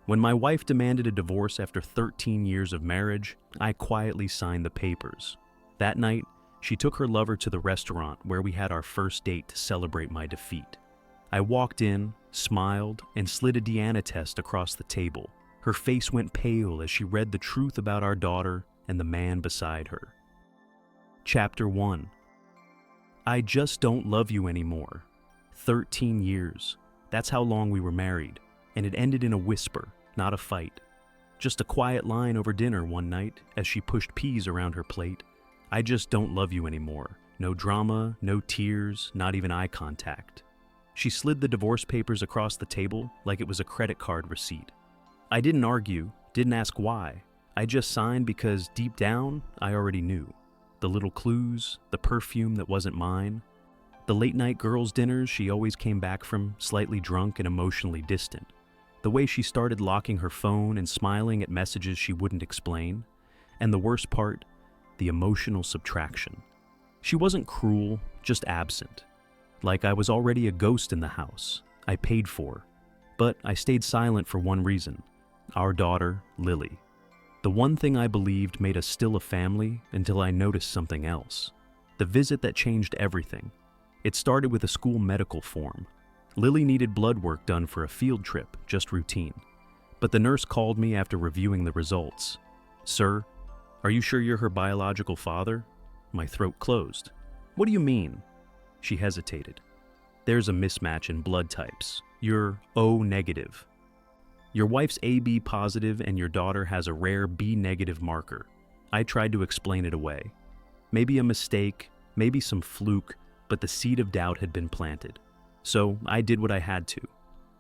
When my wife demanded a divorce after 13 years of marriage, I quietly signed the papers. That night, she took her lover to the restaurant where we had our first date to celebrate my defeat. I walked in, smiled, and slid a DNA test across the table. Her face went pale as she read the truth about our daughter and the man beside her. Chapter 1. I just don't love you anymore. 13 years. That's how long we were married, and it ended in a whisper, not a fight. Just a quiet line over dinner one night as she pushed peas around her plate. I just don't love you anymore. No drama, no tears, not even eye contact. She slid the divorce papers across the table like it was a credit card receipt. I didn't argue, didn't ask why. I just signed because deep down, I already knew. The little clues, the perfume that wasn't mine, the late-night girls' dinners she always came back from slightly drunk and emotionally distant, the way she started locking her phone and smiling at messages she wouldn't explain, and the worst part, the emotional subtraction. She wasn't cruel, just absent. Like I was already a ghost in the house, I paid for. But I stayed silent for one reason: our daughter, Lily. The one thing I believed made us still a family until I noticed something else. The visit that changed everything. It started with a school medical form. Lily needed blood work done for a field trip, just routine. But the nurse called me after reviewing the results. "Sir, are you sure you're her biological father?" My throat closed. "What do you mean?" She hesitated. "There's a mismatch in blood types. You're O negative. Your wife's AB positive and your daughter has a rare B negative marker." I tried to explain it away. Maybe a mistake, maybe some fluke, but the seed of doubt had been planted. So I did what I had to.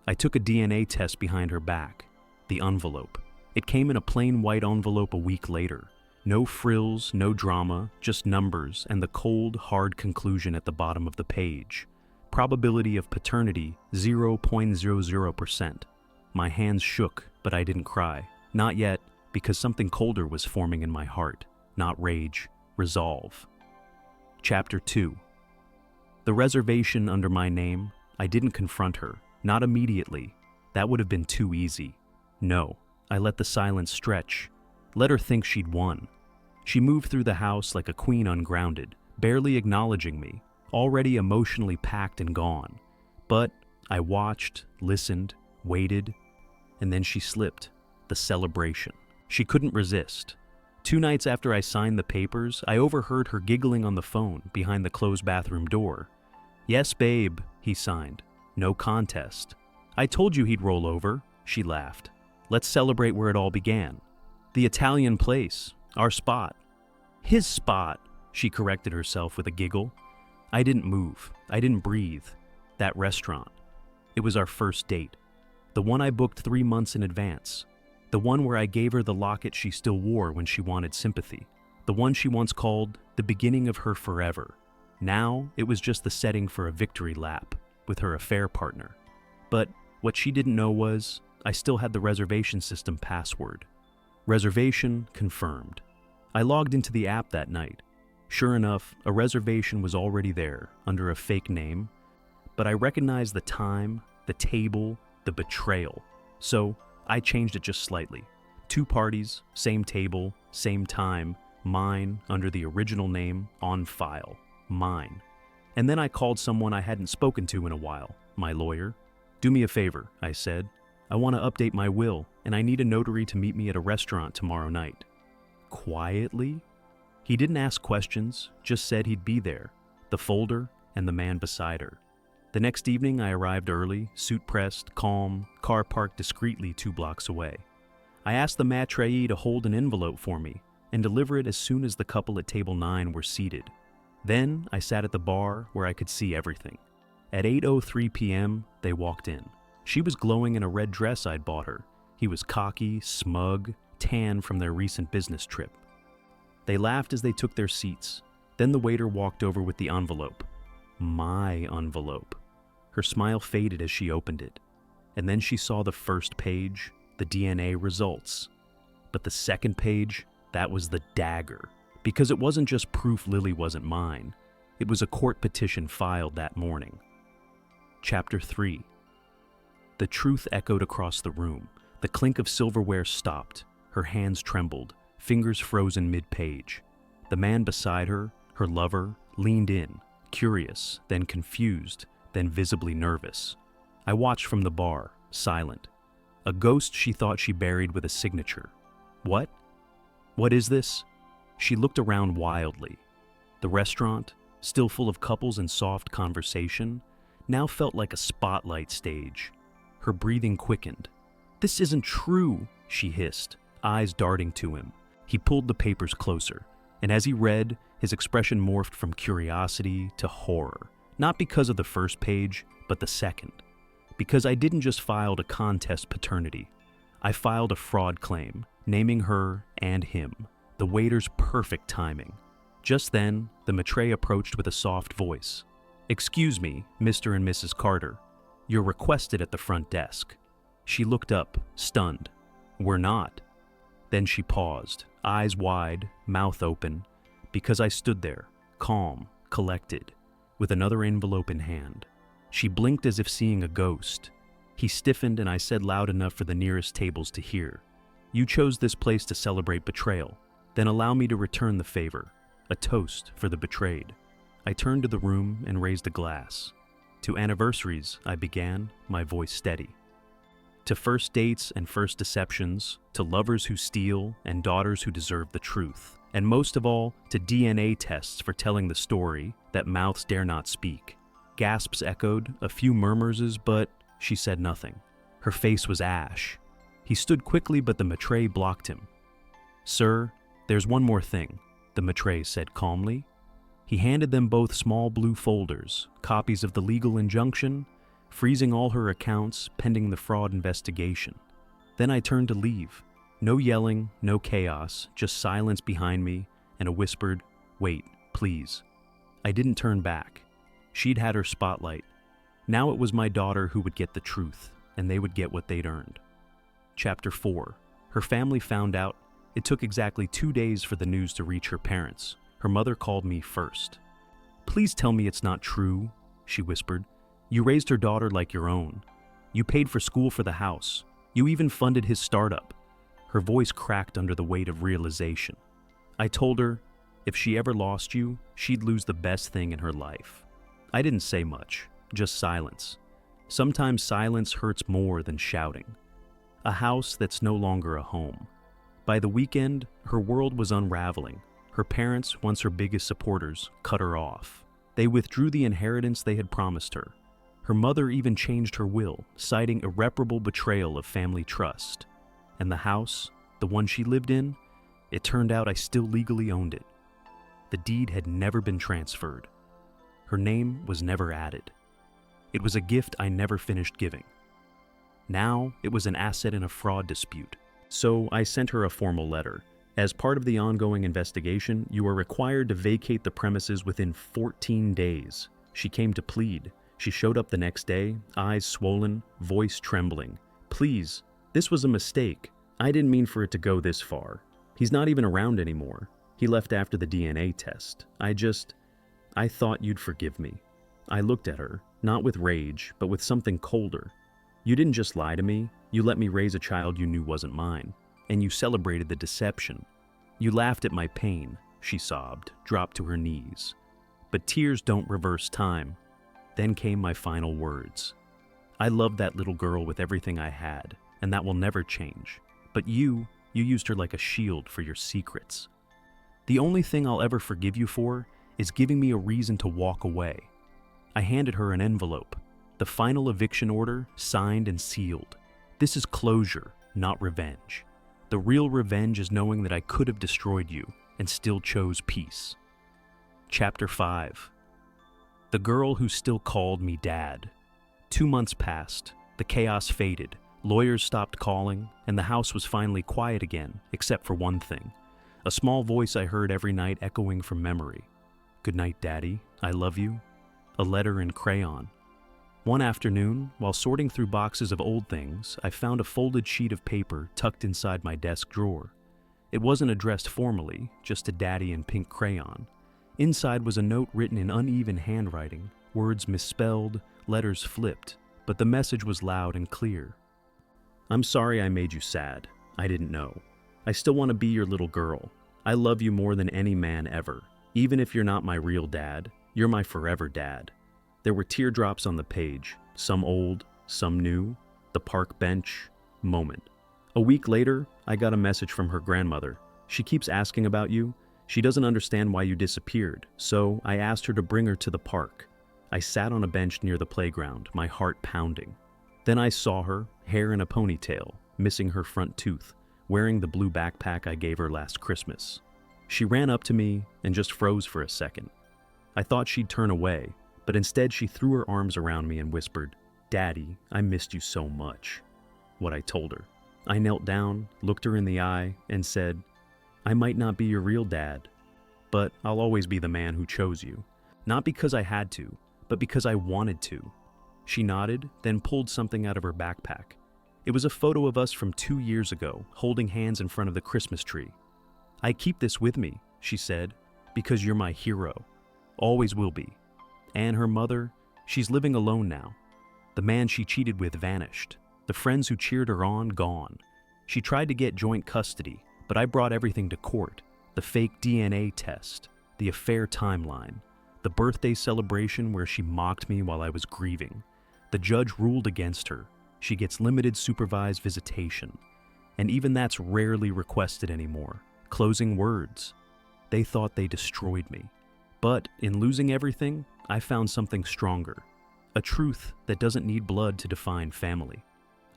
I took a DNA test behind her back. The envelope. It came in a plain white envelope a week later. No frills, no drama, just numbers and the cold, hard conclusion at the bottom of the page. Probability of paternity, 0.00%. My hands shook, but I didn't cry. Not yet, because something colder was forming in my heart. Not rage, resolve. Chapter 2. The reservation under my name, I didn't confront her. Not immediately. That would have been too easy. No, I let the silence stretch. Let her think she'd won. She moved through the house like a queen ungrounded, barely acknowledging me, already emotionally packed and gone. But I watched, listened, waited, and then she slipped. The celebration. She couldn't resist. 2 nights after I signed the papers, I overheard her giggling on the phone behind the closed bathroom door. "Yes, babe," he signed. "No contest." "I told you he'd roll over," she laughed. "Let's celebrate where it all began. The Italian place, our spot." "His spot," she corrected herself with a giggle. I didn't move. I didn't breathe. That restaurant. It was our first date. The one I booked 3 months in advance. The one where I gave her the locket she still wore when she wanted sympathy. The one she once called the beginning of her forever. Now, it was just the setting for a victory lap with her affair partner. But what she didn't know was, I still had the reservation system password. Reservation confirmed. I logged into the app that night. Sure enough, a reservation was already there, under a fake name. But I recognized the time, the table, the betrayal. So, I changed it just slightly. 2 parties, same table, same time, mine under the original name, on file, mine. And then I called someone I hadn't spoken to in a while, my lawyer. "Do me a favor," I said. "I want to update my will, and I need a notary to meet me at a restaurant tomorrow night." Quietly? He didn't ask questions, just said he'd be there, the folder and the man beside her. The next evening I arrived early, suit pressed, calm, car parked discreetly 2 blocks away. I asked the maîtresse to hold an envelope for me and deliver it as soon as the couple at table 9 were seated. Then I sat at the bar where I could see everything. At 8:03 p.m., they walked in. She was glowing in a red dress I'd bought her. He was cocky, smug, tan from their recent business trip. They laughed as they took their seats. Then the waiter walked over with the envelope. My envelope. Her smile faded as she opened it. And then she saw the first page, the DNA results. But the second page, that was the dagger. Because it wasn't just proof Lily wasn't mine. It was a court petition filed that morning. Chapter 3. The truth echoed across the room. The clink of silverware stopped. Her hands trembled, fingers frozen mid-page. The man beside her, her lover, leaned in, curious, then confused, then visibly nervous. I watched from the bar, silent. A ghost she thought she buried with a signature. What? What is this? She looked around wildly. The restaurant, still full of couples and soft conversation, now felt like a spotlight stage. Her breathing quickened. "This isn't true," she hissed, eyes darting to him. He pulled the papers closer, and as he read, his expression morphed from curiosity to horror. Not because of the first page, but the second. Because I didn't just file a contest paternity. I filed a fraud claim, naming her and him. The waiter's perfect timing. Just then, the maître approached with a soft voice. "Excuse me, Mr. and Mrs. Carter. You're requested at the front desk." She looked up, stunned. "We're not." Then she paused, eyes wide, mouth open, because I stood there, calm, collected, with another envelope in hand. She blinked as if seeing a ghost. He stiffened and I said loud enough for the nearest tables to hear. "You chose this place to celebrate betrayal. Then allow me to return the favor, a toast for the betrayed." I turned to the room and raised a glass. "To anniversaries," I began, my voice steady. "To first dates and first deceptions, to lovers who steal and daughters who deserve the truth. And most of all, to DNA tests for telling the story that mouths dare not speak." Gasps echoed, a few murmurs, but she said nothing. Her face was ash. He stood quickly, but the maître blocked him. "Sir, there's one more thing," the maître said calmly. He handed them both small blue folders, copies of the legal injunction, freezing all her accounts pending the fraud investigation. Then I turned to leave. No yelling, no chaos, just silence behind me and a whispered, "Wait, please." I didn't turn back. She'd had her spotlight. Now it was my daughter who would get the truth, and they would get what they'd earned. Chapter 4. Her family found out. It took exactly 2 days for the news to reach her parents. Her mother called me first. "Please tell me it's not true," she whispered. "You raised her daughter like your own. You paid for school for the house. You even funded his startup." Her voice cracked under the weight of realization. I told her, if she ever lost you, she'd lose the best thing in her life. I didn't say much, just silence. Sometimes silence hurts more than shouting. A house that's no longer a home. By the weekend, her world was unraveling. Her parents, once her biggest supporters, cut her off. They withdrew the inheritance they had promised her. Her mother even changed her will, citing irreparable betrayal of family trust. And the house, the one she lived in, it turned out I still legally owned it. The deed had never been transferred. Her name was never added. It was a gift I never finished giving. Now, it was an asset in a fraud dispute. So I sent her a formal letter. As part of the ongoing investigation, you are required to vacate the premises within 14 days. She came to plead. She showed up the next day, eyes swollen, voice trembling. "Please, this was a mistake. I didn't mean for it to go this far. He's not even around anymore. He left after the DNA test. I thought you'd forgive me." I looked at her, not with rage, but with something colder. "You didn't just lie to me. You let me raise a child you knew wasn't mine. And you celebrated the deception. You laughed at my pain," she sobbed, dropped to her knees. "But tears don't reverse time." Then came my final words. "I loved that little girl with everything I had, and that will never change. But you used her like a shield for your secrets. The only thing I'll ever forgive you for is giving me a reason to walk away." I handed her an envelope. The final eviction order, signed and sealed. This is closure, not revenge. The real revenge is knowing that I could have destroyed you and still chose peace. Chapter 5. The girl who still called me dad. 2 months passed. The chaos faded. Lawyers stopped calling, and the house was finally quiet again, except for one thing. A small voice I heard every night echoing from memory. "Good night, Daddy. I love you." A letter in crayon. One afternoon, while sorting through boxes of old things, I found a folded sheet of paper tucked inside my desk drawer. It wasn't addressed formally, just to Daddy in pink crayon. Inside was a note written in uneven handwriting, words misspelled, letters flipped, but the message was loud and clear. I'm sorry I made you sad. I didn't know. I still want to be your little girl. I love you more than any man ever. Even if you're not my real dad, you're my forever dad." There were teardrops on the page, some old, some new, the park bench, moment. A week later, I got a message from her grandmother. "She keeps asking about you. She doesn't understand why you disappeared, so I asked her to bring her to the park." I sat on a bench near the playground, my heart pounding. Then I saw her, hair in a ponytail, missing her front tooth, wearing the blue backpack I gave her last Christmas. She ran up to me and just froze for a second. I thought she'd turn away, but instead she threw her arms around me and whispered, "Daddy, I missed you so much." What I told her. I knelt down, looked her in the eye, and said, "I might not be your real dad, but I'll always be the man who chose you. Not because I had to, but because I wanted to." She nodded, then pulled something out of her backpack. It was a photo of us from 2 years ago, holding hands in front of the Christmas tree. "I keep this with me," she said, "because you're my hero. Always will be." And her mother, she's living alone now. The man she cheated with vanished. The friends who cheered her on, gone. She tried to get joint custody, but I brought everything to court. The fake DNA test, the affair timeline, the birthday celebration where she mocked me while I was grieving. The judge ruled against her. She gets limited supervised visitation. And even that's rarely requested anymore. Closing words. They thought they destroyed me. But in losing everything, I found something stronger. A truth that doesn't need blood to define family.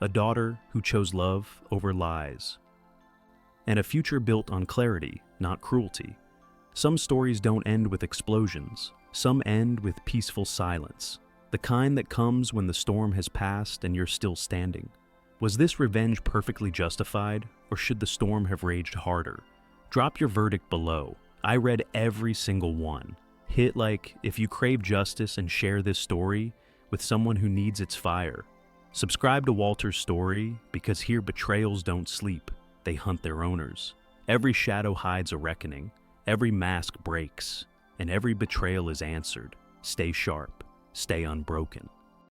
A daughter who chose love over lies. And a future built on clarity, not cruelty. Some stories don't end with explosions. Some end with peaceful silence. The kind that comes when the storm has passed and you're still standing. Was this revenge perfectly justified, or should the storm have raged harder? Drop your verdict below. I read every single one. Hit like if you crave justice and share this story with someone who needs its fire. Subscribe to Walter's story, because here betrayals don't sleep, they hunt their owners. Every shadow hides a reckoning, every mask breaks, and every betrayal is answered. Stay sharp, stay unbroken.